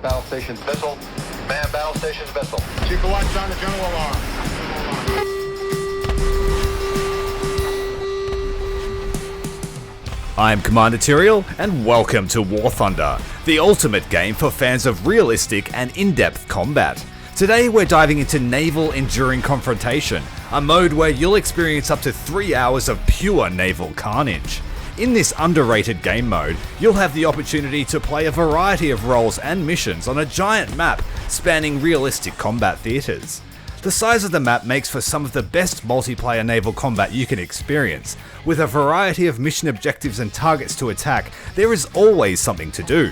Battle station's vessel. Man, battle station's vessel. Keep the lights on the general alarm. I'm Commander Tyrael, and welcome to War Thunder, the ultimate game for fans of realistic and in-depth combat. Today we're diving into Naval Enduring Confrontation, a mode where you'll experience up to 3 hours of pure naval carnage. In this underrated game mode, you'll have the opportunity to play a variety of roles and missions on a giant map spanning realistic combat theatres. The size of the map makes for some of the best multiplayer naval combat you can experience. With a variety of mission objectives and targets to attack, there is always something to do.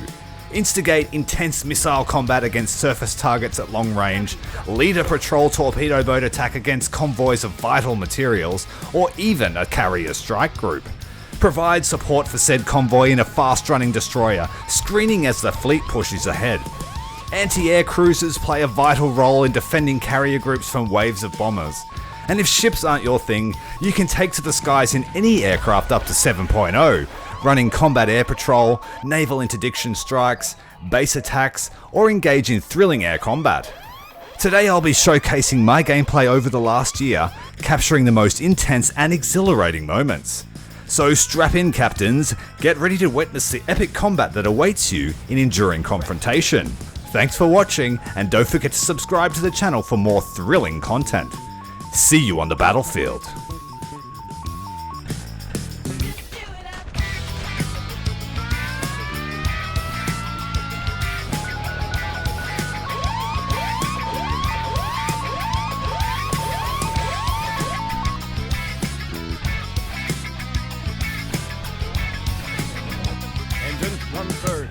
Instigate intense missile combat against surface targets at long range, lead a patrol torpedo boat attack against convoys of vital materials, or even a carrier strike group. Provide support for said convoy in a fast-running destroyer, screening as the fleet pushes ahead. Anti-air cruisers play a vital role in defending carrier groups from waves of bombers. And if ships aren't your thing, you can take to the skies in any aircraft up to 7.0, running combat air patrol, naval interdiction strikes, base attacks, or engage in thrilling air combat. Today I'll be showcasing my gameplay over the last year, capturing the most intense and exhilarating moments. So strap in, captains, get ready to witness the epic combat that awaits you in Enduring Confrontation. Thanks for watching, and don't forget to subscribe to the channel for more thrilling content. See you on the battlefield. Engine, 1/3.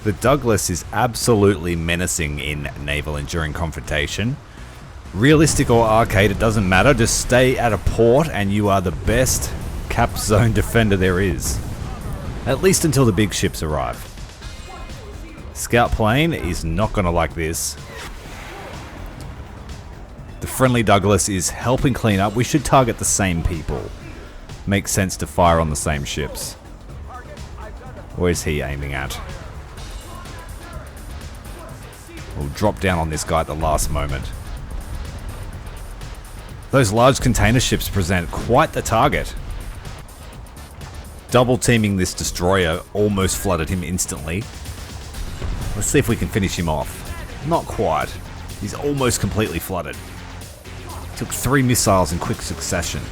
The Douglas is absolutely menacing in Naval Enduring Confrontation. Realistic or arcade, it doesn't matter, just stay at a port and you are the best cap zone defender there is. At least until the big ships arrive. Scout plane is not going to like this. The friendly Douglas is helping clean up. We should target the same people. Makes sense to fire on the same ships. Where's he aiming at? We'll drop down on this guy at the last moment. Those large container ships present quite the target. Double teaming this destroyer almost flooded him instantly. Let's see if we can finish him off. Not quite. He's almost completely flooded. Took 3 missiles in quick succession.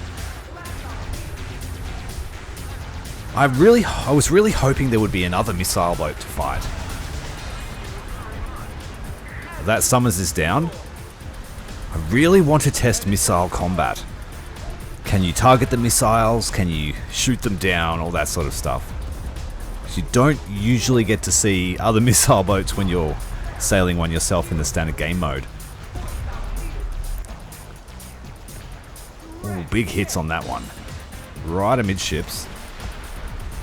I was really hoping there would be another missile boat to fight. That summons is down. I really want to test missile combat. Can you target the missiles? Can you shoot them down? All that sort of stuff. You don't usually get to see other missile boats when you're sailing one yourself in the standard game mode. Ooh, big hits on that one. Right amidships.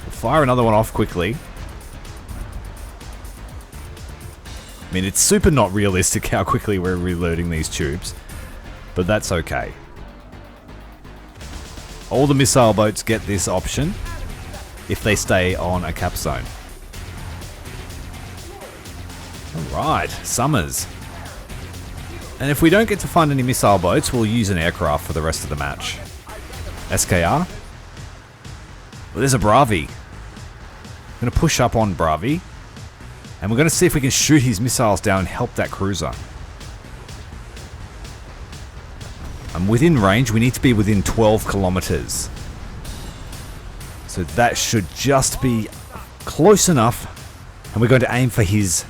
We'll fire another one off quickly. I mean, it's super not realistic how quickly we're reloading these tubes, but that's okay. All the missile boats get this option if they stay on a cap zone. Alright, Summers. And if we don't get to find any missile boats, we'll use an aircraft for the rest of the match. SKR? Well, there's a Bravi. I'm going to push up on Bravi. And we're going to see if we can shoot his missiles down and help that cruiser. I'm within range. We need to be within 12 kilometers. So that should just be close enough. And we're going to aim for his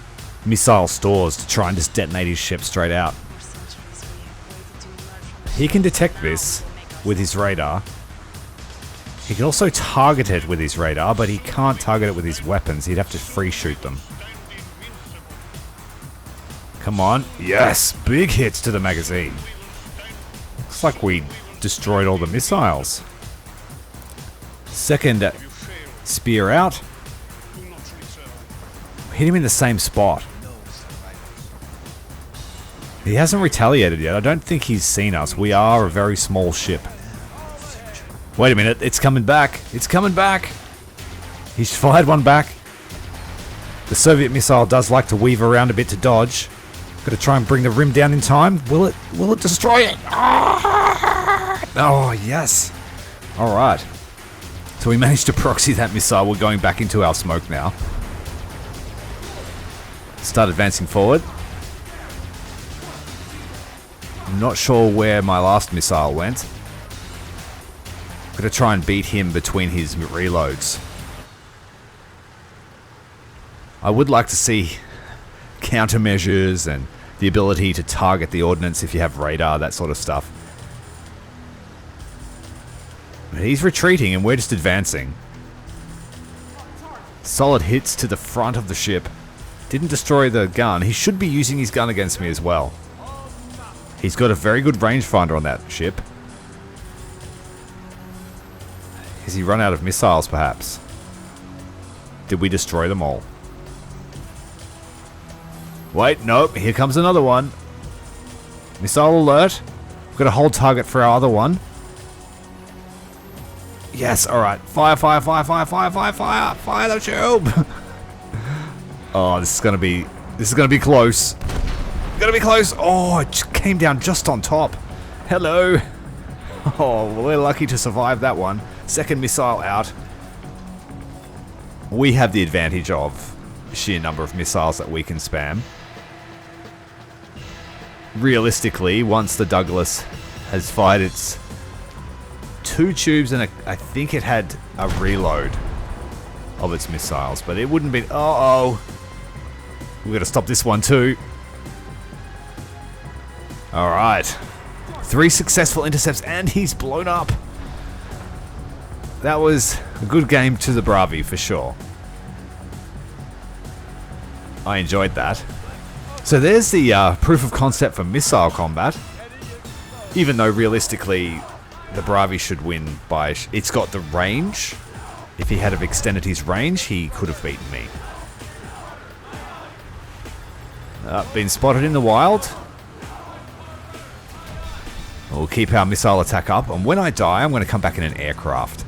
missile stores to try and just detonate his ship straight out. He can detect this with his radar. He can also target it with his radar, but he can't target it with his weapons. He'd have to free shoot them. Come on. Yes! Big hits to the magazine. Looks like we destroyed all the missiles. Second spear out. Hit him in the same spot. He hasn't retaliated yet. I don't think he's seen us. We are a very small ship. Wait a minute, it's coming back. It's coming back. He's fired one back. The Soviet missile does like to weave around a bit to dodge. Gotta try and bring the rim down in time. Will it destroy it? Oh, yes. Alright. So we managed to proxy that missile. We're going back into our smoke now. Start advancing forward. I'm not sure where my last missile went. Gotta try and beat him between his reloads. I would like to see countermeasures and the ability to target the ordnance if you have radar, that sort of stuff. But he's retreating and we're just advancing. Solid hits to the front of the ship. Didn't destroy the gun. He should be using his gun against me as well. He's got a very good rangefinder on that ship. Has he run out of missiles, perhaps? Did we destroy them all? Wait, nope. Here comes another one. Missile alert. We've got a hold target for our other one. Yes, alright. Fire, fire, fire, fire, fire, fire, fire. Fire the tube. Oh, this is gonna be close. Gonna be close. Oh, it just came down just on top. Hello. Oh, we're lucky to survive that one. Second missile out. We have the advantage of sheer number of missiles that we can spam. Realistically, once the Douglas has fired its 2 tubes and I think it had a reload of its missiles, but it wouldn't be. Uh-oh. We've got to stop this one too. Alright. 3 successful intercepts and he's blown up. That was a good game to the Bravi for sure. I enjoyed that. So there's the proof of concept for missile combat. Even though realistically the Bravi should win by... It's got the range. If he had have extended his range, he could have beaten me. Been spotted in the wild. We'll keep our missile attack up, and when I die, I'm going to come back in an aircraft.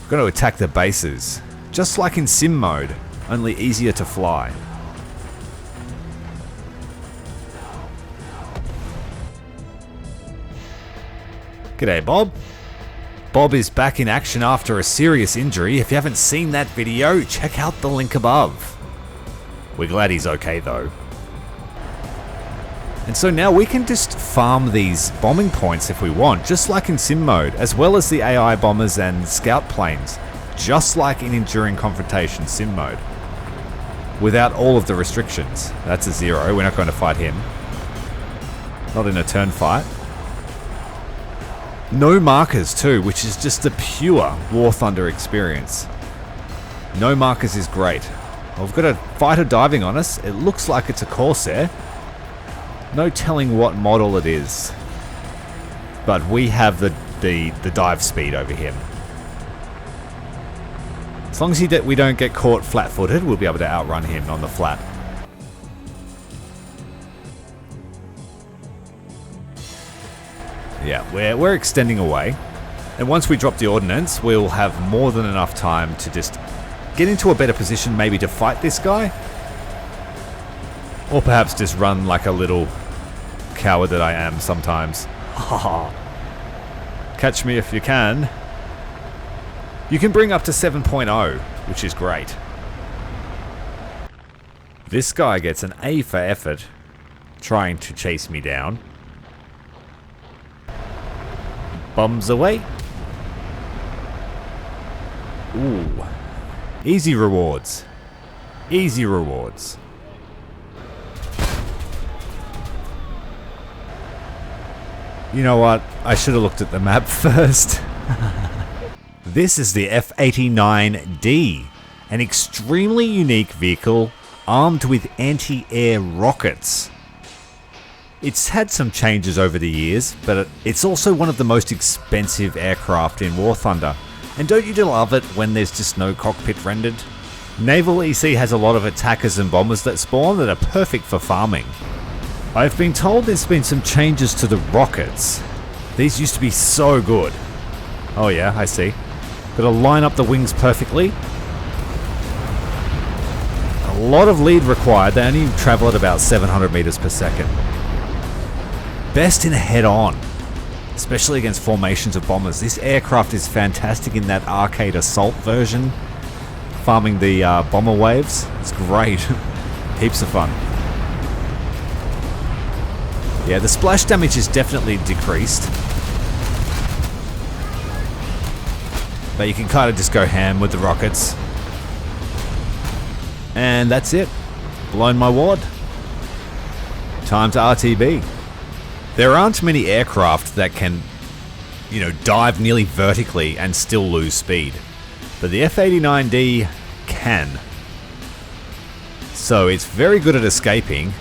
I'm going to attack the bases, just like in sim mode, only easier to fly. G'day, Bob. Bob is back in action after a serious injury. If you haven't seen that video, check out the link above. We're glad he's okay though. And so now we can just farm these bombing points if we want, just like in sim mode, as well as the AI bombers and scout planes, just like in Enduring Confrontation sim mode, without all of the restrictions. That's a 0, we're not going to fight him. Not in a turn fight. No markers too, which is just the pure War Thunder experience. No markers is great. Well, we've got a fighter diving on us. It looks like it's a Corsair. No telling what model it is. But we have the dive speed over him. As long as we don't get caught flat-footed, we'll be able to outrun him on the flat. Yeah, we're extending away. And once we drop the ordnance, we'll have more than enough time to just get into a better position, maybe to fight this guy. Or perhaps just run like a little coward that I am sometimes. Catch me if you can. You can bring up to 7.0, which is great. This guy gets an A for effort, trying to chase me down. Bombs away. Ooh. Easy rewards. Easy rewards. You know what? I should have looked at the map first. This is the F-89D, an extremely unique vehicle armed with anti-air rockets. It's had some changes over the years, but it's also one of the most expensive aircraft in War Thunder. And don't you love it when there's just no cockpit rendered? Naval EC has a lot of attackers and bombers that spawn that are perfect for farming. I've been told there's been some changes to the rockets. These used to be so good. Oh yeah, I see. Gotta line up the wings perfectly. A lot of lead required. They only travel at about 700 meters per second. Best in head-on, especially against formations of bombers. This aircraft is fantastic in that arcade assault version, farming the bomber waves. It's great. Heaps of fun. Yeah, the splash damage is definitely decreased. But you can kind of just go ham with the rockets. And that's it. Blown my wad. Time to RTB. There aren't many aircraft that can, you know, dive nearly vertically and still lose speed. But the F-89D can. So it's very good at escaping,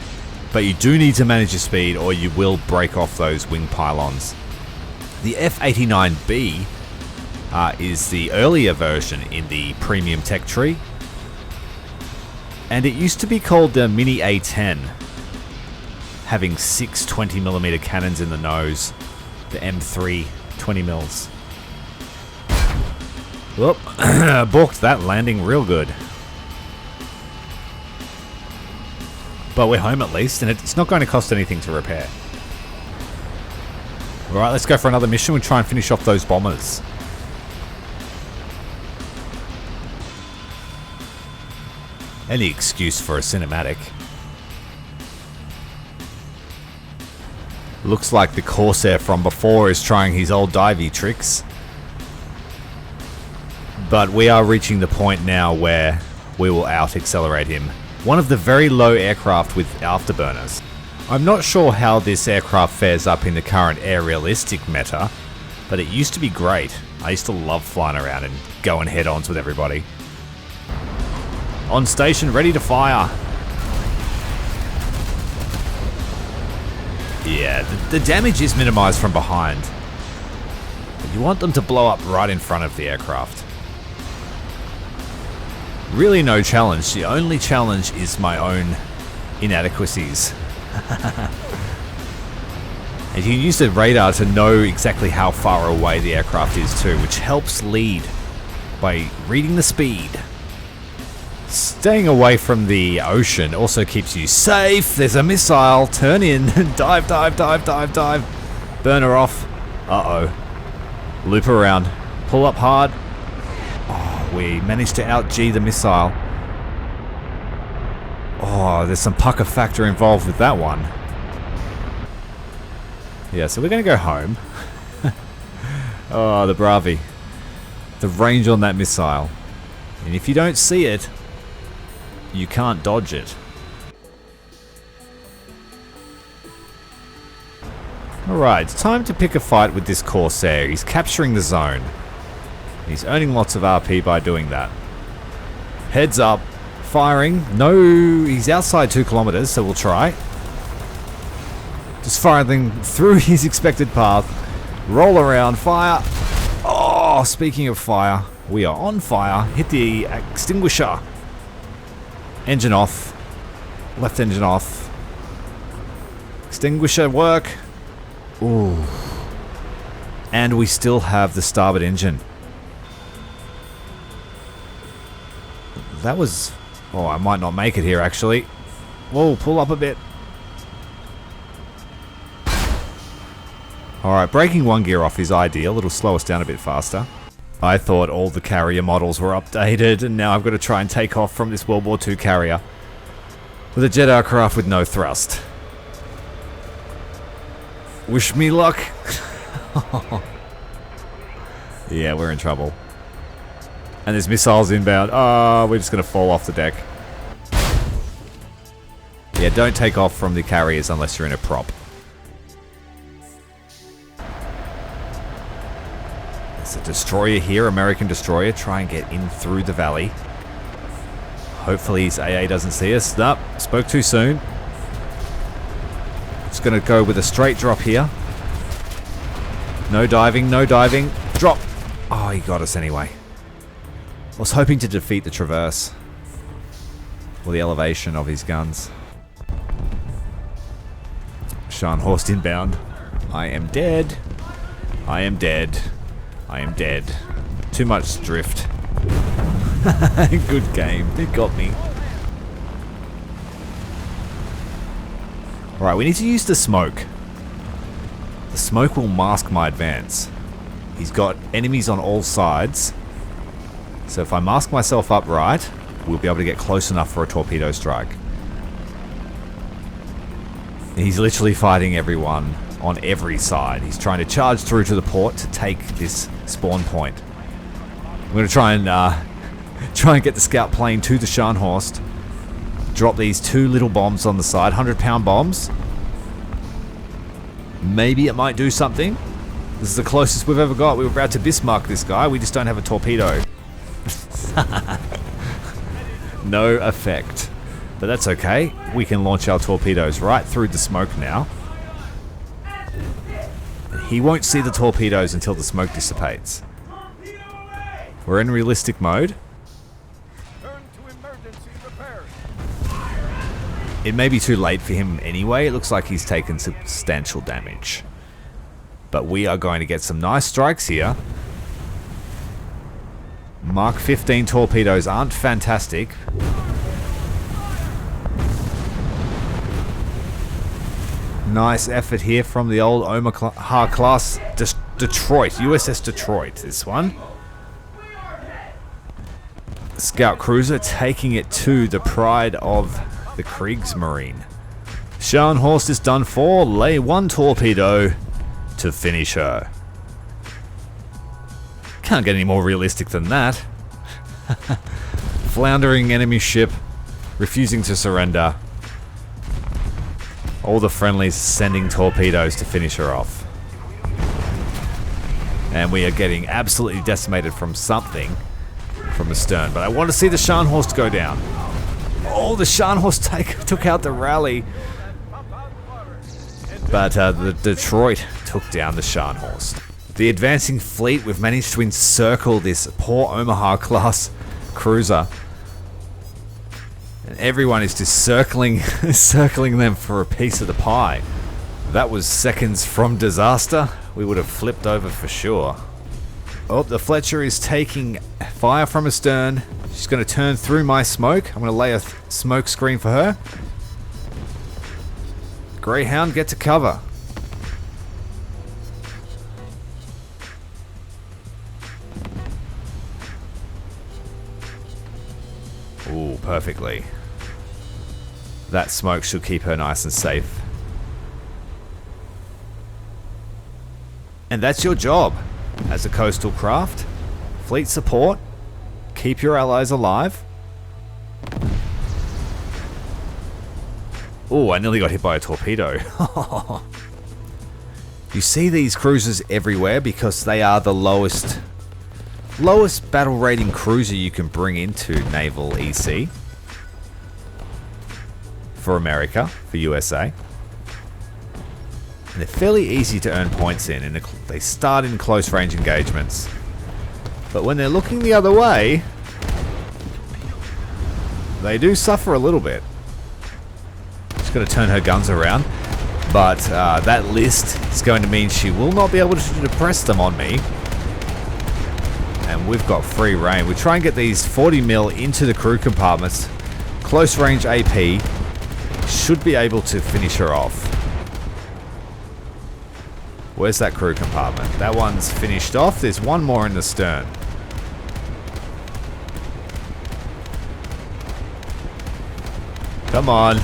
but you do need to manage your speed or you will break off those wing pylons. The F-89B is the earlier version in the premium tech tree. And it used to be called the Mini A-10, having 6 20mm cannons in the nose. The M3 20 mils. Whoop, balked that landing real good. But we're home at least, and it's not going to cost anything to repair. Alright, let's go for another mission. We'll try and finish off those bombers. Any excuse for a cinematic. Looks like the Corsair from before is trying his old divey tricks. But we are reaching the point now where we will out-accelerate him. One of the very low aircraft with afterburners. I'm not sure how this aircraft fares up in the current air realistic meta, but it used to be great. I used to love flying around and going head-ons with everybody. On station, ready to fire. Yeah, the damage is minimized from behind. But you want them to blow up right in front of the aircraft. Really no challenge. The only challenge is my own inadequacies. And you can use the radar to know exactly how far away the aircraft is too, which helps lead by reading the speed. Staying away from the ocean also keeps you safe. There's a missile. Turn in. Dive, dive, dive, dive, dive. Burner off. Uh-oh. Loop around. Pull up hard. Oh, we managed to out-G the missile. Oh, there's some pucker factor involved with that one. Yeah, so we're going to go home. Oh, the Bravi. The range on that missile. And if you don't see it, you can't dodge it. Alright, it's time to pick a fight with this Corsair. He's capturing the zone. He's earning lots of RP by doing that. Heads up. Firing. No, he's outside 2 kilometers, so we'll try. Just firing through his expected path. Roll around, fire. Oh, speaking of fire, we are on fire. Hit the extinguisher. Engine off. Left engine off. Extinguisher work. Ooh. And we still have the starboard engine. That was... Oh, I might not make it here, actually. Whoa, pull up a bit. Alright, breaking one gear off is ideal. It'll slow us down a bit faster. I thought all the carrier models were updated, and now I've got to try and take off from this World War II carrier with a jet aircraft with no thrust. Wish me luck. Yeah, we're in trouble. And there's missiles inbound. Oh, we're just going to fall off the deck. Yeah, don't take off from the carriers unless you're in a prop. There's a destroyer here, American destroyer. Try and get in through the valley. Hopefully his AA doesn't see us. Nope, spoke too soon. Just going to go with a straight drop here. No diving, no diving. Drop. Oh, he got us anyway. I was hoping to defeat the traverse. Or the elevation of his guns. Scharnhorst inbound. I am dead. I am dead. I am dead. Too much drift. Good game. It got me. Alright, we need to use the smoke. The smoke will mask my advance. He's got enemies on all sides. So if I mask myself up right, we'll be able to get close enough for a torpedo strike. He's literally fighting everyone on every side. He's trying to charge through to the port to take this spawn point. I'm going to try and get the scout plane to the Scharnhorst. Drop these 2 little bombs on the side, 100-pound bombs. Maybe it might do something. This is the closest we've ever got. We were about to Bismarck this guy. We just don't have a torpedo. No effect. But that's okay. We can launch our torpedoes right through the smoke now. He won't see the torpedoes until the smoke dissipates. We're in realistic mode. It may be too late for him anyway. It looks like he's taken substantial damage. But we are going to get some nice strikes here. Mark 15 torpedoes aren't fantastic. Nice effort here from the old Omaha class Detroit, USS Detroit, this one. Scout cruiser taking it to the pride of the Kriegsmarine. Scharnhorst is done for. Lay 1 torpedo to finish her. Can't get any more realistic than that. Floundering enemy ship, refusing to surrender. All the friendlies sending torpedoes to finish her off. And we are getting absolutely decimated from something from the stern. But I want to see the Scharnhorst go down. Oh, the Scharnhorst took out the rally. But the Detroit took down the Scharnhorst. The advancing fleet, we've managed to encircle this poor Omaha class cruiser. And everyone is just circling them for a piece of the pie. That was seconds from disaster. We would have flipped over for sure. Oh, the Fletcher is taking fire from astern. She's going to turn through my smoke. I'm going to lay a smoke screen for her. Greyhound, get to cover. Ooh, perfectly. That smoke should keep her nice and safe. And that's your job as a coastal craft. Fleet support. Keep your allies alive. Oh, I nearly got hit by a torpedo. You see these cruisers everywhere because they are the lowest battle rating cruiser you can bring into Naval EC. For America, for USA. And they're fairly easy to earn points in, and they start in close range engagements. But when they're looking the other way, they do suffer a little bit. Just got to turn her guns around. But that list is going to mean she will not be able to depress them on me. And we've got free reign. We try and get these 40 mil into the crew compartments. Close range AP should be able to finish her off. Where's that crew compartment? That one's finished off. There's one more in the stern. Come on.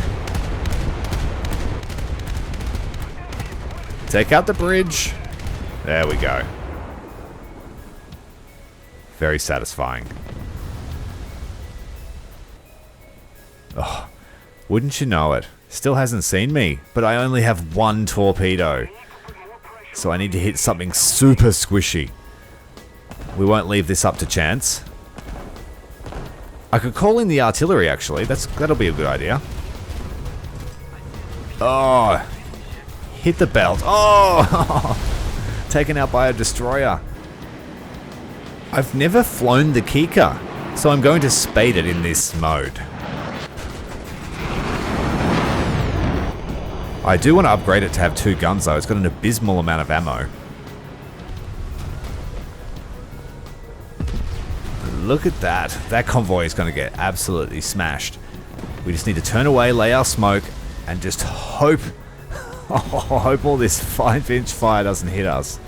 Take out the bridge. There we go. Very satisfying. Oh, wouldn't you know it? Still hasn't seen me, but I only have 1 torpedo. So I need to hit something super squishy. We won't leave this up to chance. I could call in the artillery actually. That'll be a good idea. Oh, hit the belt. Oh, taken out by a destroyer. I've never flown the KIKKA, so I'm going to spade it in this mode. I do want to upgrade it to have 2 guns though. It's got an abysmal amount of ammo. Look at that. That convoy is going to get absolutely smashed. We just need to turn away, lay our smoke, and just hope... hope all this 5-inch fire doesn't hit us.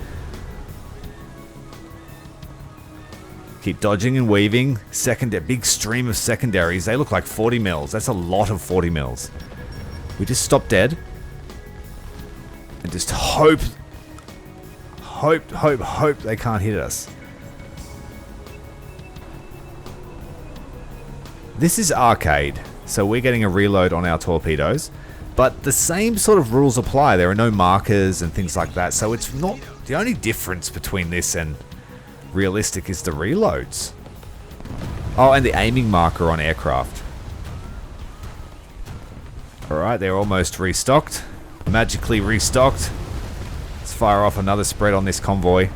Keep dodging and weaving. Big stream of secondaries. They look like 40 mils. That's a lot of 40 mils. We just stop dead. And just hope they can't hit us. This is arcade, so we're getting a reload on our torpedoes, but the same sort of rules apply. There are no markers and things like that, so it's not... The only difference between this and realistic is the reloads. Oh, and the aiming marker on aircraft. Alright, they're almost restocked. Magically restocked. Let's fire off another spread on this convoy.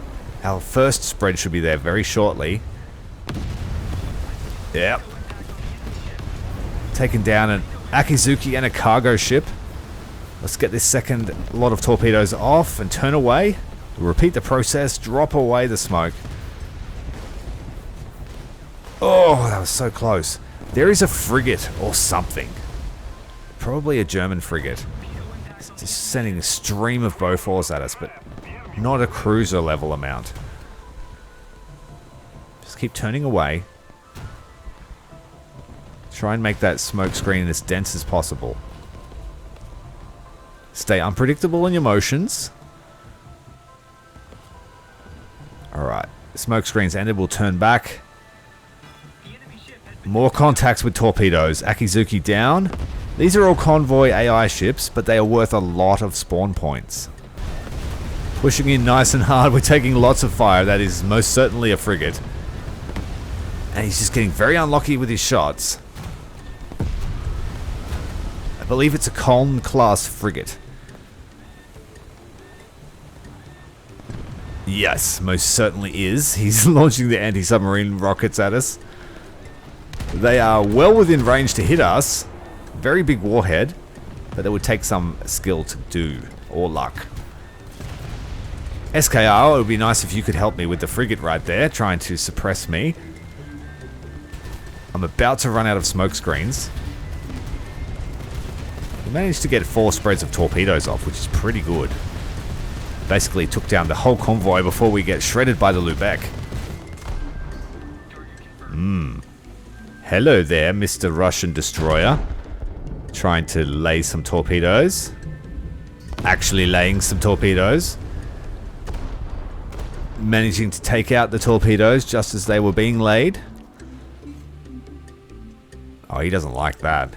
Our first spread should be there very shortly. Yep. Taken down an Akizuki and a cargo ship. Let's get this second lot of torpedoes off and turn away. Repeat the process, drop away the smoke. Oh, that was so close. There is a frigate or something. Probably a German frigate. It's just sending a stream of Bofors at us, but not a cruiser level amount. Just keep turning away. Try and make that smoke screen as dense as possible. Stay unpredictable in your motions. Alright, the smoke screen's ended, we'll turn back. More contacts with torpedoes. Akizuki down. These are all convoy AI ships, but they are worth a lot of spawn points. Pushing in nice and hard, we're taking lots of fire. That is most certainly a frigate. And he's just getting very unlucky with his shots. I believe it's a Colne class frigate. Yes, most certainly is. He's launching the anti-submarine rockets at us. They are well within range to hit us. Very big warhead, but it would take some skill to do, or luck. SKR, it would be nice if you could help me with the frigate right there, trying to suppress me. I'm about to run out of smoke screens. We managed to get 4 spreads of torpedoes off, which is pretty good. Basically took down the whole convoy before we get shredded by the Lubeck. Hello there, Mr. Russian destroyer. Trying to lay some torpedoes. Actually laying some torpedoes. Managing to take out the torpedoes just as they were being laid. Oh, he doesn't like that.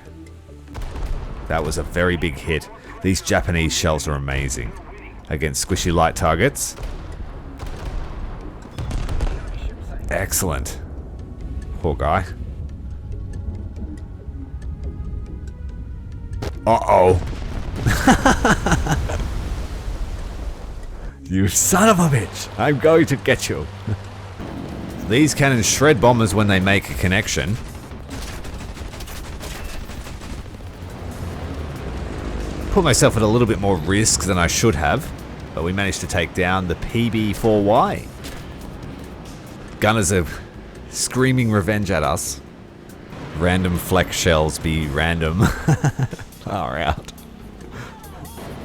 That was a very big hit. These Japanese shells are amazing against squishy light targets. Excellent. Poor guy. Uh-oh. You son of a bitch. I'm going to get you. These cannons shred bombers when they make a connection. Put myself at a little bit more risk than I should have, but we managed to take down the PB-4Y. Gunners are screaming revenge at us. Random flex shells be random. Far out.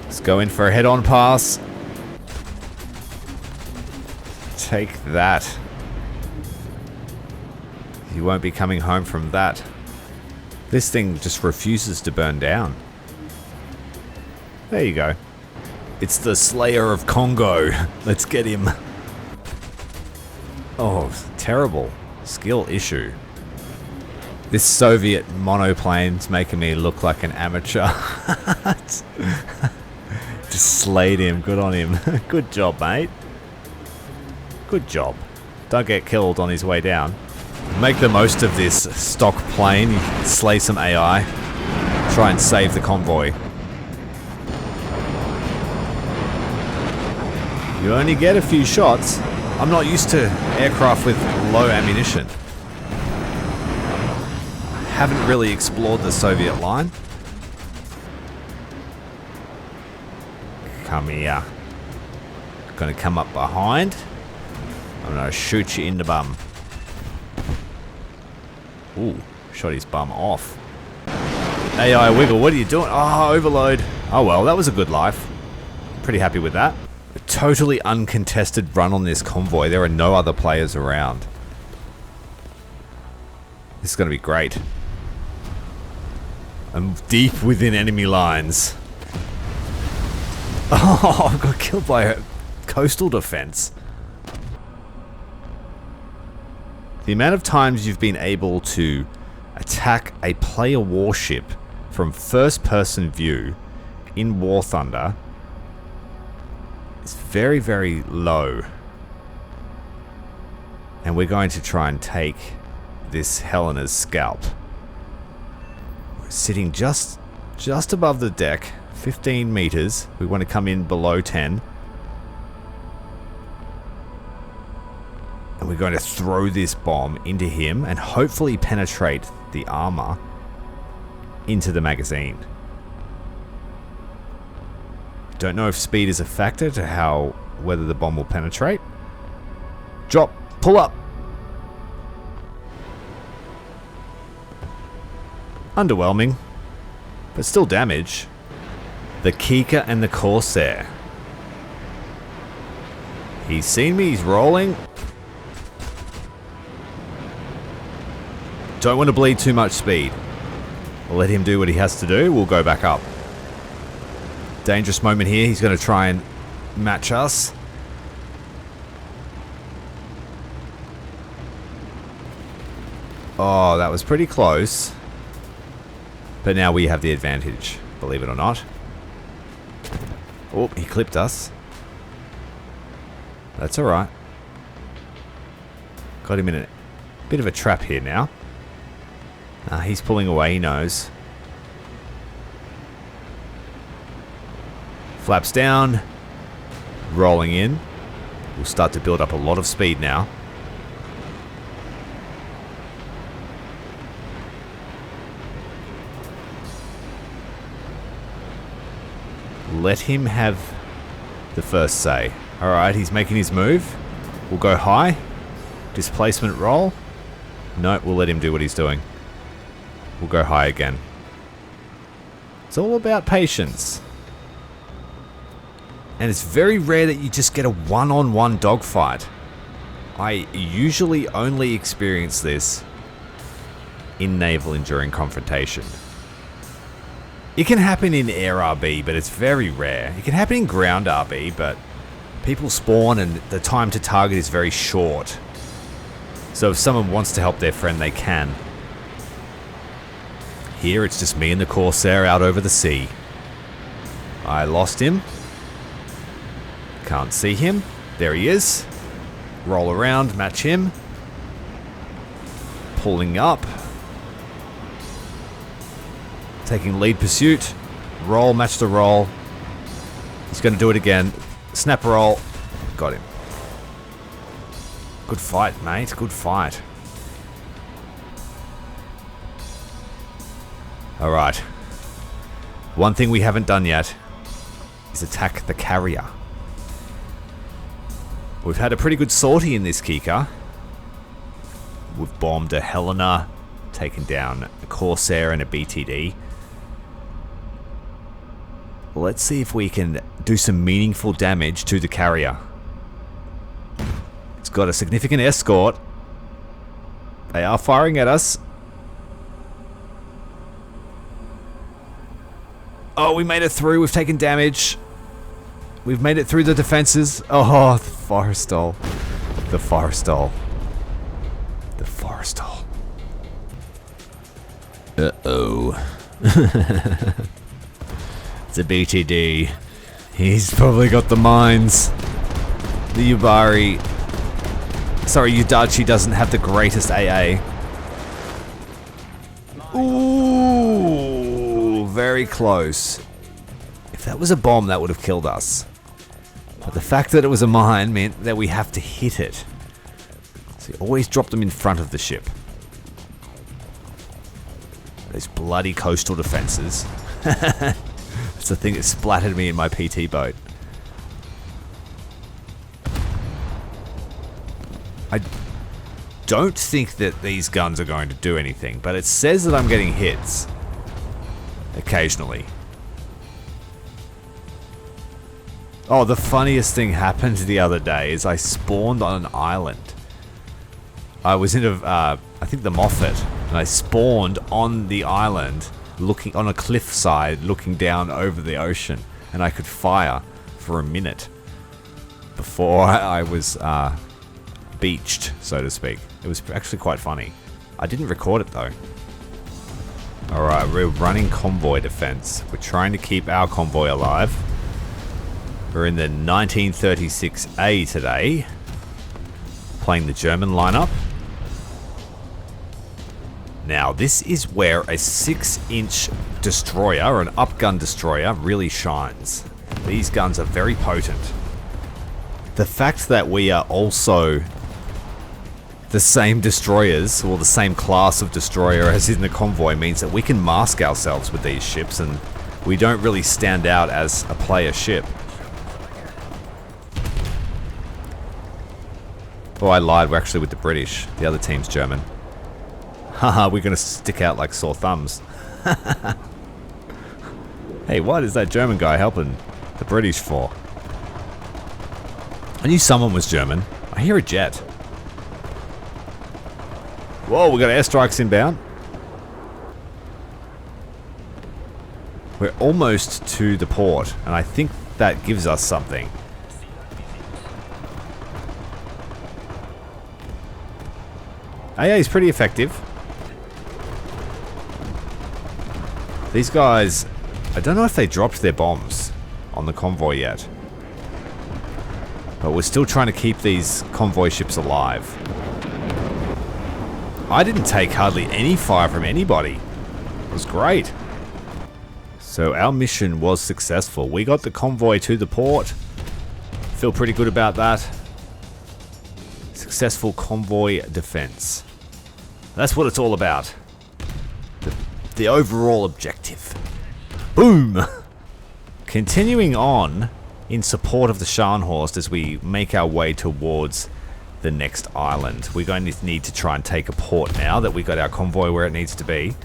Let's go in for a head-on pass. Take that. You won't be coming home from that. This thing just refuses to burn down. There you go. It's the Slayer of Congo. Let's get him. Oh, terrible skill issue. This Soviet monoplane's making me look like an amateur. Just slayed him. Good on him. Good job, mate. Good job. Don't get killed on his way down. Make the most of this stock plane. Slay some AI. Try and save the convoy. You only get a few shots. I'm not used to aircraft with low ammunition. Haven't really explored the Soviet line. Come here. Gonna come up behind. I'm gonna shoot you in the bum. Ooh, shot his bum off. AI Wiggle, what are you doing? Oh, overload. Oh well, that was a good life. Pretty happy with that. A totally uncontested run on this convoy. There are no other players around. This is going to be great. I'm deep within enemy lines. Oh, I got killed by a coastal defense. The amount of times you've been able to attack a player warship from first-person view in War Thunder is very, very low. And we're going to try and take this Helena's scalp. We're sitting just above the deck, 15 meters. We want to come in below 10. And we're going to throw this bomb into him and hopefully penetrate the armor into the magazine. Don't know if speed is a factor to whether the bomb will penetrate. Drop, pull up. Underwhelming, but still damage. The KIKKA and the Corsair. He's seen me, he's rolling. Don't want to bleed too much speed. We'll let him do what he has to do. We'll go back up. Dangerous moment here. He's going to try and match us. Oh, that was pretty close. But now we have the advantage, believe it or not. Oh, he clipped us. That's alright. Got him in a bit of a trap here now. He's pulling away, he knows. Flaps down. Rolling in. We'll start to build up a lot of speed now. Let him have the first say. Alright, he's making his move. We'll go high. Displacement roll. No, we'll let him do what he's doing. We'll go high again. It's all about patience. And it's very rare that you just get a one-on-one dogfight. I usually only experience this in naval enduring confrontation. It can happen in air RB, but it's very rare. It can happen in ground RB, but people spawn and the time to target is very short. So if someone wants to help their friend, they can. Here it's just me and the Corsair out over the sea. I lost him. Can't see him. There he is. Roll around, match him. Pulling up. Taking lead pursuit. Roll, match the roll. He's going to do it again. Snap roll. Got him. Good fight, mate. Good fight. Alright. One thing we haven't done yet is attack the carrier. We've had a pretty good sortie in this KIKKA. We've bombed a Helena, taken down a Corsair and a BTD. Let's see if we can do some meaningful damage to the carrier. It's got a significant escort. They are firing at us. Oh, we made it through. We've taken damage. We've made it through the defenses. Oh, the Forrestal. The Forrestal. The Forrestal. Uh-oh. It's a BTD. He's probably got the mines. The Yubari. Sorry, Udachi doesn't have the greatest AA. Ooh, very close. If that was a bomb, that would have killed us. But the fact that it was a mine meant that we have to hit it. So you always drop them in front of the ship. Those bloody coastal defenses. That's the thing that splattered me in my PT boat. don't think that these guns are going to do anything, but it says that I'm getting hits occasionally. Oh, the funniest thing happened the other day is I spawned on an island. I was in I think the Moffat, and I spawned on the island, looking on a cliffside, looking down over the ocean, and I could fire for a minute before I was beached, so to speak. It was actually quite funny. I didn't record it though. Alright, we're running convoy defense. We're trying to keep our convoy alive. We're in the 1936A today. Playing the German lineup. Now, this is where a 6-inch destroyer, or an upgun destroyer, really shines. These guns are very potent. The fact that we are also the same destroyers, or the same class of destroyer as in the convoy, means that we can mask ourselves with these ships and we don't really stand out as a player ship. Oh, I lied, we're actually with the British. The other team's German. Haha, we're gonna stick out like sore thumbs. Hey, what is that German guy helping the British for? I knew someone was German. I hear a jet. Whoa, we got airstrikes inbound. We're almost to the port, and I think that gives us something. AA is pretty effective. These guys, I don't know if they dropped their bombs on the convoy yet. But we're still trying to keep these convoy ships alive. I didn't take hardly any fire from anybody. It was great. So our mission was successful. We got the convoy to the port. Feel pretty good about that. Successful convoy defense. That's what it's all about. The overall objective. Boom! Continuing on in support of the Scharnhorst as we make our way towards the next island. We're going to need to try and take a port now that we got our convoy where it needs to be.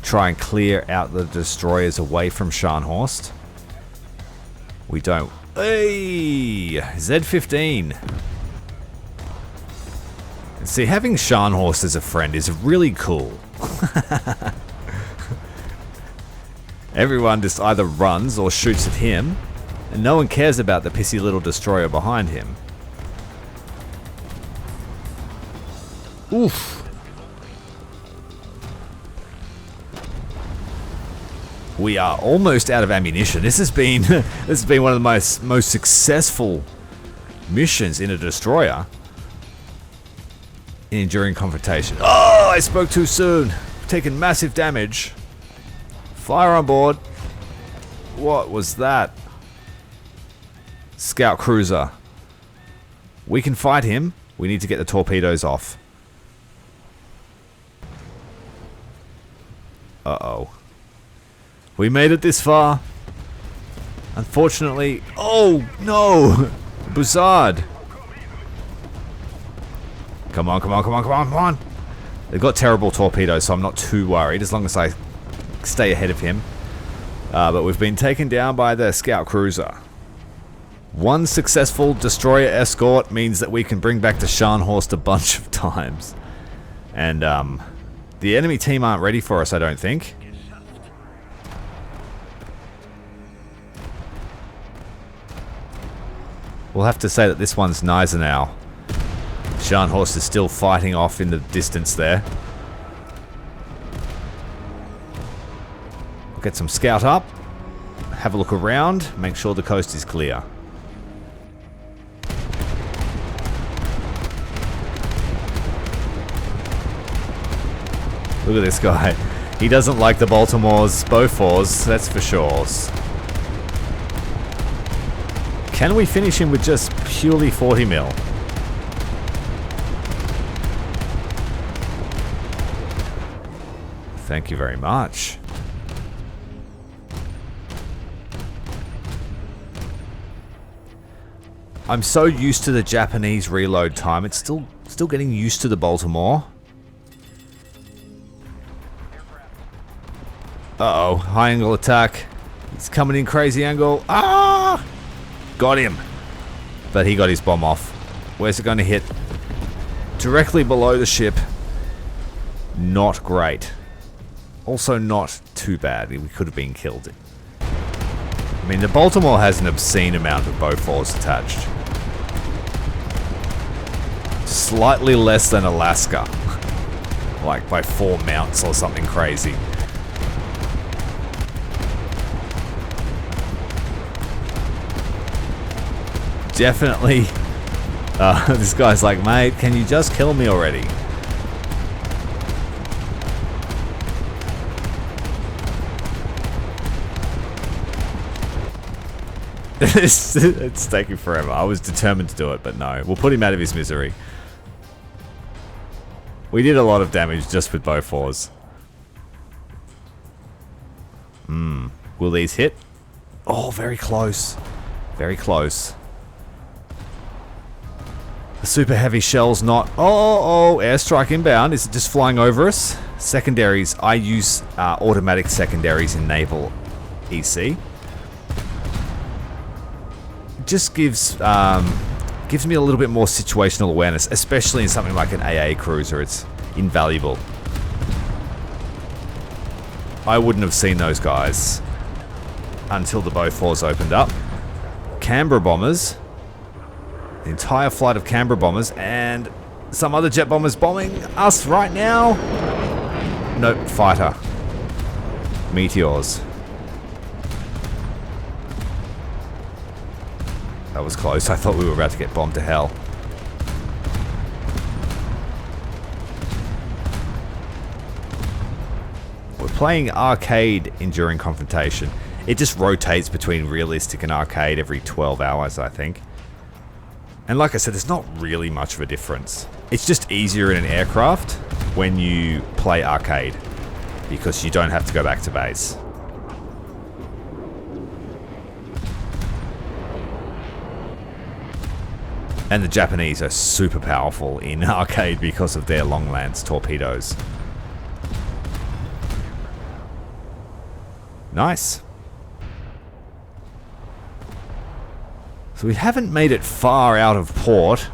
Try and clear out the destroyers away from Scharnhorst. We don't. Hey! Z-15. See, having Scharnhorst as a friend is really cool. Everyone just either runs or shoots at him, and no one cares about the pissy little destroyer behind him. Oof. We are almost out of ammunition. This has been one of the most successful missions in a destroyer. Enduring confrontation. Oh, I spoke too soon. Taken massive damage. Fire on board. What was that? Scout cruiser. We can fight him. We need to get the torpedoes off. Uh-oh. We made it this far. Unfortunately. Oh, no. Bussard. Come on, come on, come on, come on, come on. They've got terrible torpedoes, so I'm not too worried as long as I stay ahead of him. But we've been taken down by the scout cruiser. One successful destroyer escort means that we can bring back the Scharnhorst a bunch of times. And the enemy team aren't ready for us, I don't think. We'll have to say that this one's Gneisenau. Scharnhorst is still fighting off in the distance there. We'll get some scout up. Have a look around. Make sure the coast is clear. Look at this guy. He doesn't like the Baltimore's Beauforts, that's for sure. Can we finish him with just purely 40 mil? Thank you very much. I'm so used to the Japanese reload time. It's still getting used to the Baltimore. Uh-oh, high angle attack. He's coming in crazy angle. Ah! Got him. But he got his bomb off. Where's it going to hit? Directly below the ship. Not great. Also not too bad. We could have been killed. I mean, the Baltimore has an obscene amount of Bofors attached. Slightly less than Alaska. Like by 4 mounts or something crazy. Definitely. This guy's like, mate, can you just kill me already? It's taking forever. I was determined to do it, but no. We'll put him out of his misery. We did a lot of damage just with Bofors. Will these hit? Oh, very close. Very close. The super heavy shell's not... Oh, airstrike inbound. Is it just flying over us? Secondaries. I use automatic secondaries in Naval EC. Just gives me a little bit more situational awareness, especially in something like an AA cruiser. It's invaluable. I wouldn't have seen those guys until the Bofors opened up. Canberra bombers. The entire flight of Canberra bombers and some other jet bombers bombing us right now. Nope, fighter. Meteors. That was close. I thought we were about to get bombed to hell. We're playing arcade enduring confrontation. It just rotates between realistic and arcade every 12 hours, I think. And like I said, there's not really much of a difference. It's just easier in an aircraft when you play arcade because you don't have to go back to base. And the Japanese are super powerful in arcade because of their long lance torpedoes. Nice. So we haven't made it far out of port,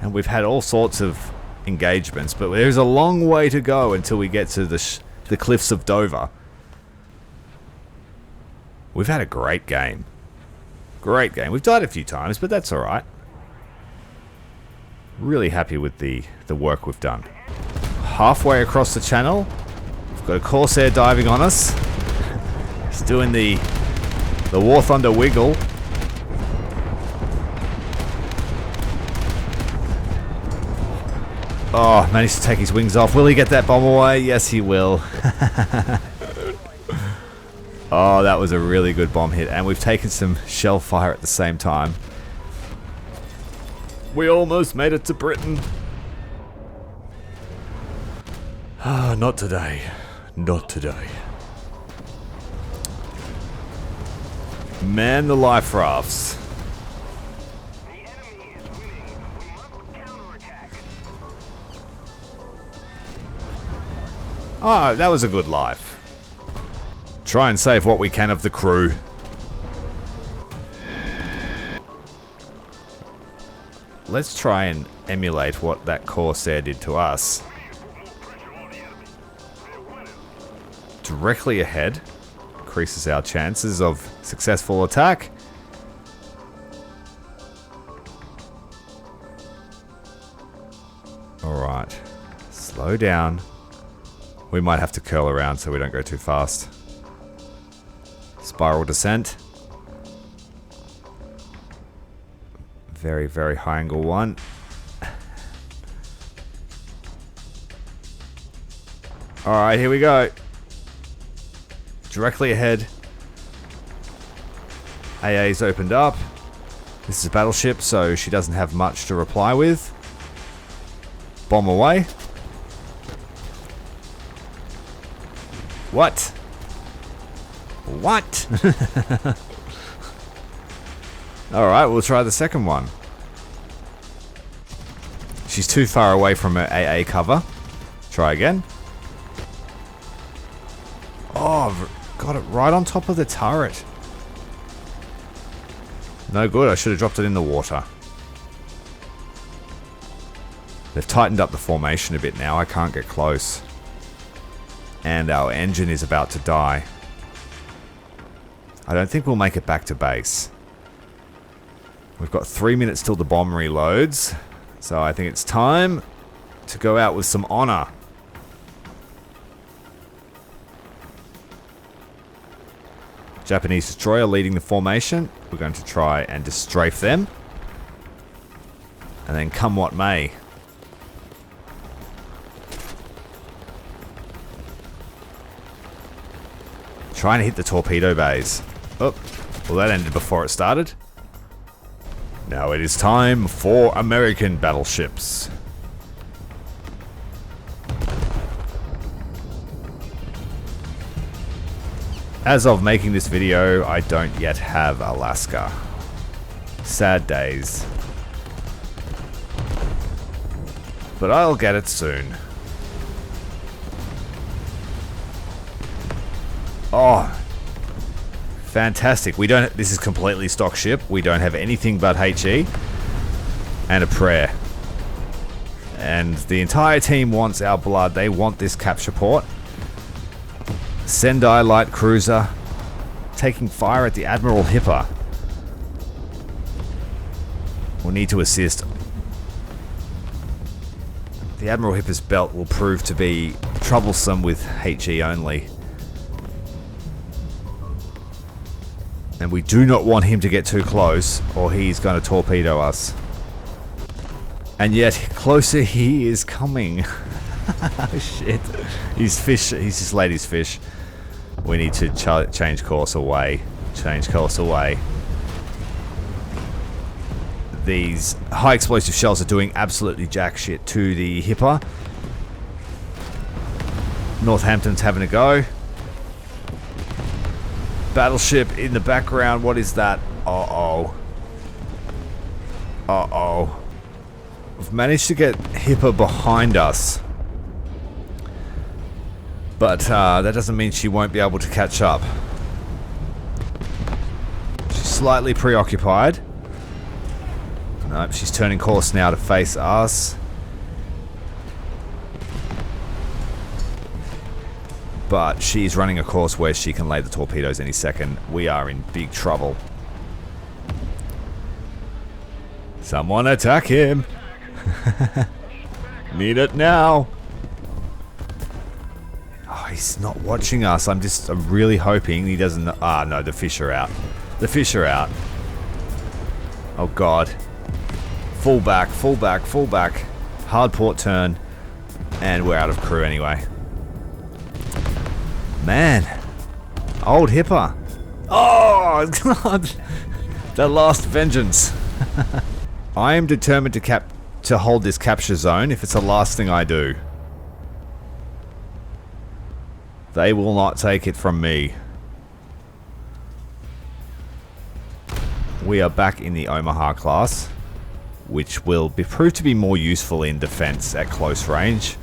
and we've had all sorts of engagements, but there's a long way to go until we get to the cliffs of Dover. We've had a great game. Great game. We've died a few times, but that's alright. Really happy with the work we've done. Halfway across the channel, we've got a Corsair diving on us. He's doing the War Thunder wiggle. Oh, managed to take his wings off. Will he get that bomb away? Yes, he will. Oh, that was a really good bomb hit. And we've taken some shell fire at the same time. We almost made it to Britain. Ah, not today. Not today. Man the life rafts. Oh, that was a good life. Try and save what we can of the crew. Let's try and emulate what that Corsair did to us. Directly ahead. Increases our chances of successful attack. Alright. Slow down. We might have to curl around so we don't go too fast. Spiral descent. Very, very high angle one. Alright, here we go. Directly ahead. AA's opened up. This is a battleship, so she doesn't have much to reply with. Bomb away. What? What? Alright, we'll try the second one. She's too far away from her AA cover. Try again. Oh, got it right on top of the turret. No good, I should have dropped it in the water. They've tightened up the formation a bit now, I can't get close. And our engine is about to die. I don't think we'll make it back to base. We've got 3 minutes till the bomb reloads. So I think it's time to go out with some honor. Japanese destroyer leading the formation. We're going to try and just strafe them. And then come what may. Trying to hit the torpedo bays. Oh, well that ended before it started. Now it is time for American battleships. As of making this video, I don't yet have Alaska. Sad days. But I'll get it soon. Oh, fantastic. We don't. This is completely stock ship. We don't have anything but HE and a prayer. And the entire team wants our blood. They want this capture port. Sendai light cruiser taking fire at the Admiral Hipper. We'll need to assist. The Admiral Hipper's belt will prove to be troublesome with HE only. And we do not want him to get too close or he's going to torpedo us. And yet, closer he is coming. Oh shit. He's fish. He's just laid his fish. We need to change course away. Change course away. These high explosive shells are doing absolutely jack shit to the Hipper. Northampton's having a go. Battleship in the background. What is that? Uh-oh. Uh-oh. We've managed to get Hipper behind us. But that doesn't mean she won't be able to catch up. She's slightly preoccupied. Nope, she's turning course now to face us. But she's running a course where she can lay the torpedoes any second. We are in big trouble. Someone attack him! Need it now! Oh, he's not watching us. I'm really hoping he doesn't... Ah, no, the fish are out. The fish are out. Oh, God. Full back, full back, full back. Hard port turn. And we're out of crew anyway. Man. Old Hipper. Oh, God. The last vengeance. I am determined to hold this capture zone if it's the last thing I do. They will not take it from me. We are back in the Omaha class, which will prove to be more useful in defense at close range.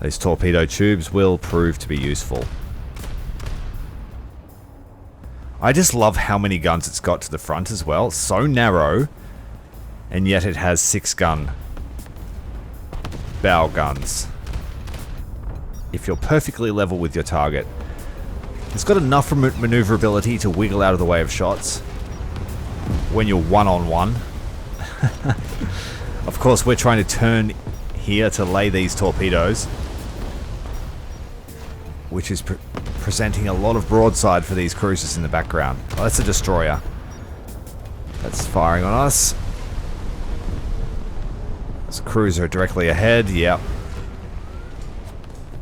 These torpedo tubes will prove to be useful. I just love how many guns it's got to the front as well. So narrow, and yet it has 6-gun bow guns. If you're perfectly level with your target, it's got enough maneuverability to wiggle out of the way of shots when you're one-on-one. Of course, we're trying to turn here to lay these torpedoes, which is presenting a lot of broadside for these cruisers in the background. Oh, that's a destroyer. That's firing on us. There's a cruiser directly ahead. Yep.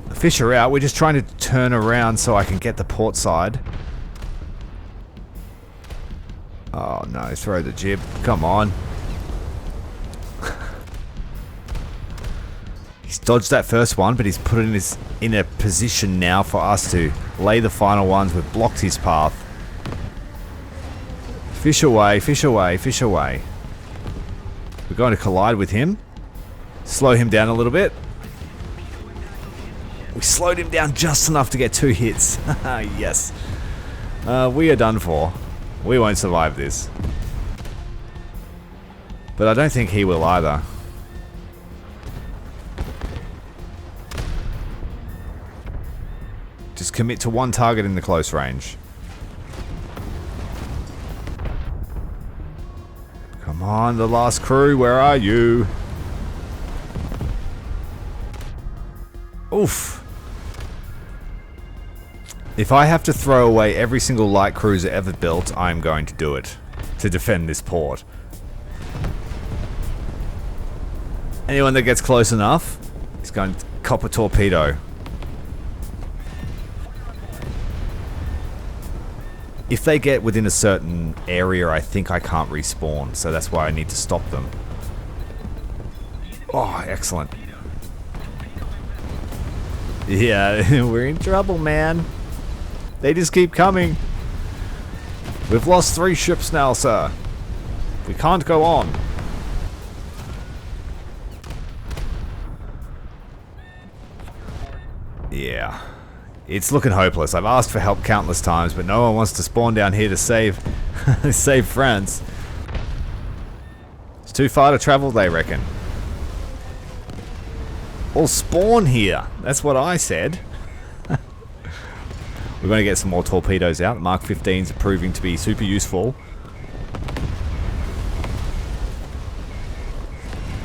The fish are out. We're just trying to turn around so I can get the port side. Oh no, throw the jib. Come on. He's dodged that first one, but he's put in a position now for us to lay the final ones. We've blocked his path. Fish away, fish away, fish away. We're going to collide with him. Slow him down a little bit. We slowed him down just enough to get 2 hits. Yes. We are done for. We won't survive this. But I don't think he will either. Just commit to one target in the close range. Come on, the last crew, where are you? Oof. If I have to throw away every single light cruiser ever built, I'm going to do it. To defend this port. Anyone that gets close enough is going to cop a torpedo. If they get within a certain area, I think I can't respawn, so that's why I need to stop them. Oh, excellent. Yeah, we're in trouble, man. They just keep coming. We've lost 3 ships now, sir. We can't go on. Yeah. It's looking hopeless. I've asked for help countless times, but no one wants to spawn down here to save save France. It's too far to travel, they reckon. Or spawn here. That's what I said. We're going to get some more torpedoes out. Mark 15s are proving to be super useful.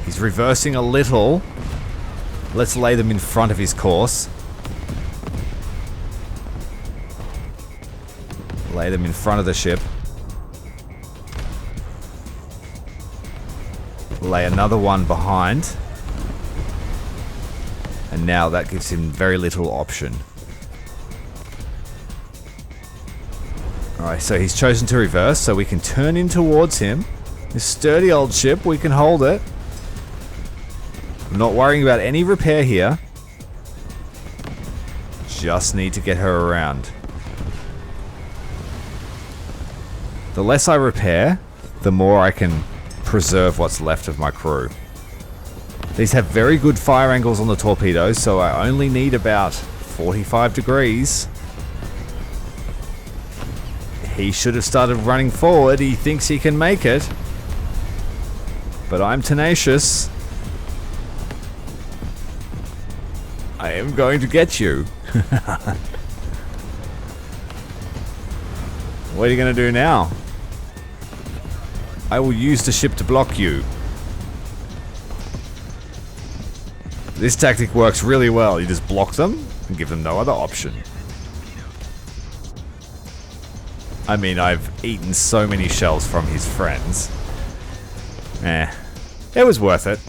He's reversing a little. Let's lay them in front of his course. Lay them in front of the ship. Lay another one behind. And now that gives him very little option. Alright, so he's chosen to reverse, so we can turn in towards him. This sturdy old ship, we can hold it. I'm not worrying about any repair here. Just need to get her around. The less I repair, the more I can preserve what's left of my crew. These have very good fire angles on the torpedoes, so I only need about 45 degrees. He should have started running forward. He thinks he can make it. But I'm tenacious. I am going to get you. What are you going to do now? I will use the ship to block you. This tactic works really well. You just block them and give them no other option. I mean, I've eaten so many shells from his friends. It was worth it.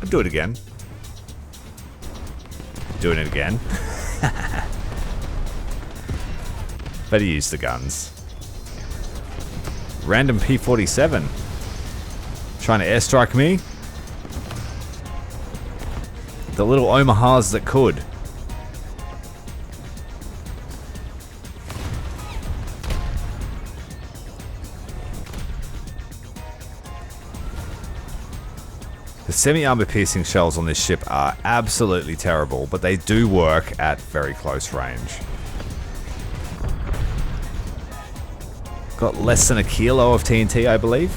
I'd do it again. Doing it again. Better use the guns. Random P-47. Trying to airstrike me. The little Omahas that could. The semi-armor piercing shells on this ship are absolutely terrible, but they do work at very close range. Got less than a kilo of TNT, I believe.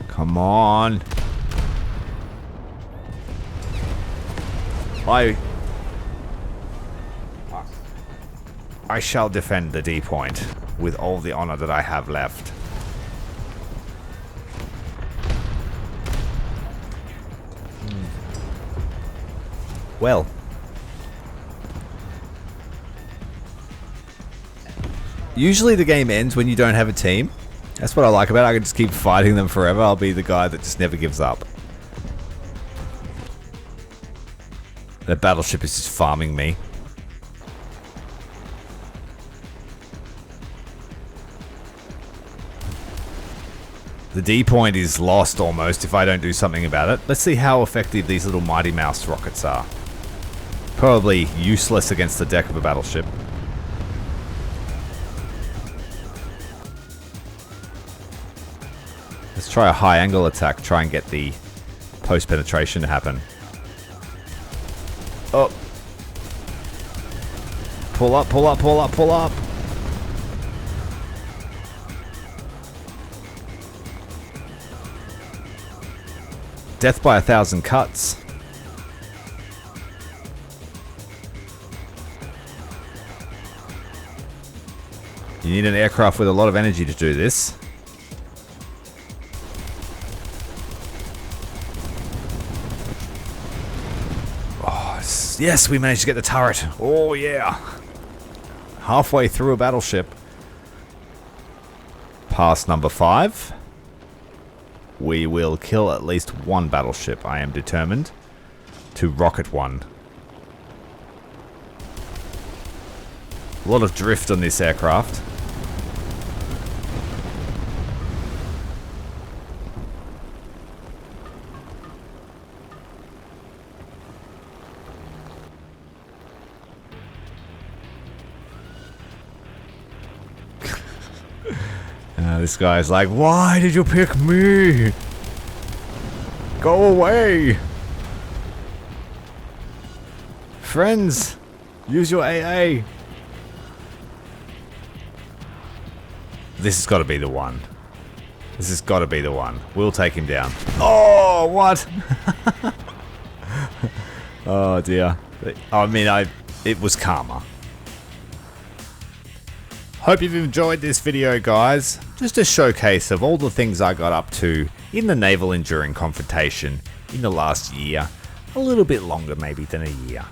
Come on. I shall defend the D point with all the honor that I have left. Well. Usually the game ends when you don't have a team. That's what I like about it. I can just keep fighting them forever. I'll be the guy that just never gives up. The battleship is just farming me. The D point is lost almost if I don't do something about it. Let's see how effective these little Mighty Mouse rockets are. Probably useless against the deck of a battleship. try a high angle attack, try and get the post-penetration to happen. Oh. Pull up, pull up, pull up, pull up. Death by 1,000 cuts. You need an aircraft with a lot of energy to do this. Oh, yes, we managed to get the turret. Oh, yeah. Halfway through a battleship. Pass number 5. We will kill at least one battleship, I am determined to rocket one. A lot of drift on this aircraft. This guy's like, why did you pick me? Go away. Friends, use your AA. This has got to be the one. This has got to be the one. We'll take him down. Oh, what? Oh, dear. I mean, it was karma. Hope you've enjoyed this video, guys. Just a showcase of all the things I got up to in the Naval Enduring Confrontation in the last year. A little bit longer maybe than a year.